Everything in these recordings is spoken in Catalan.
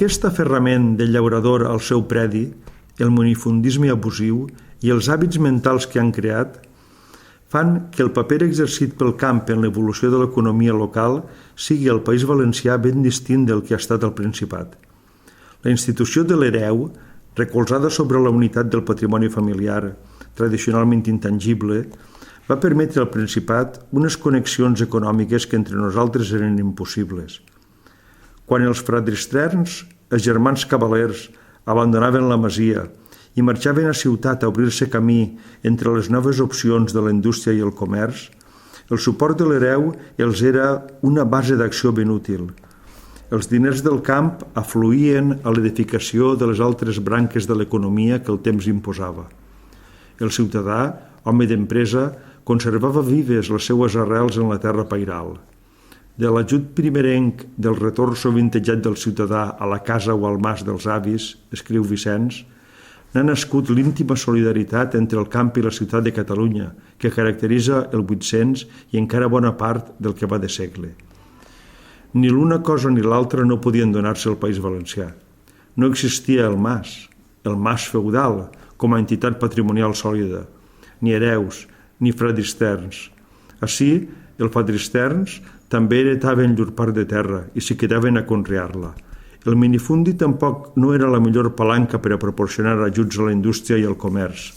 Aquest aferrament del llaurador al seu predi, el minifundisme abusiu i els hàbits mentals que han creat fan que el paper exercit pel camp en l'evolució de l'economia local sigui al País Valencià ben distint del que ha estat el Principat. La institució de l'hereu, recolzada sobre la unitat del patrimoni familiar, tradicionalment intangible, va permetre al Principat unes connexions econòmiques que entre nosaltres eren impossibles. Quan els fratristerns, els germans cavalers, abandonaven la masia i marxaven a ciutat a obrir-se camí entre les noves opcions de la indústria i el comerç, el suport de l'hereu els era una base d'acció ben útil. Els diners del camp afluïen a l'edificació de les altres branques de l'economia que el temps imposava. El ciutadà, home d'empresa, conservava vives les seues arrels en la terra pairal. De l'ajut primerenc del retorn sovintejat del ciutadà a la casa o al mas dels avis, escriu Vicenç, n'ha nascut l'íntima solidaritat entre el camp i la ciutat de Catalunya, que caracteritza el 800 i encara bona part del que va de segle. Ni l'una cosa ni l'altra no podien donar-se al País Valencià. No existia el mas feudal, com a entitat patrimonial sòlida, ni hereus, ni fratristerns. Així, els fratristerns també heretaven llur part de terra i s'hi quedaven a conrear-la. El minifundi tampoc no era la millor palanca per a proporcionar ajuts a la indústria i al comerç.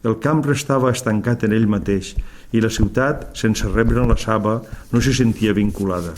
El camp restava estancat en ell mateix i la ciutat, sense rebre la saba, no s'hi sentia vinculada.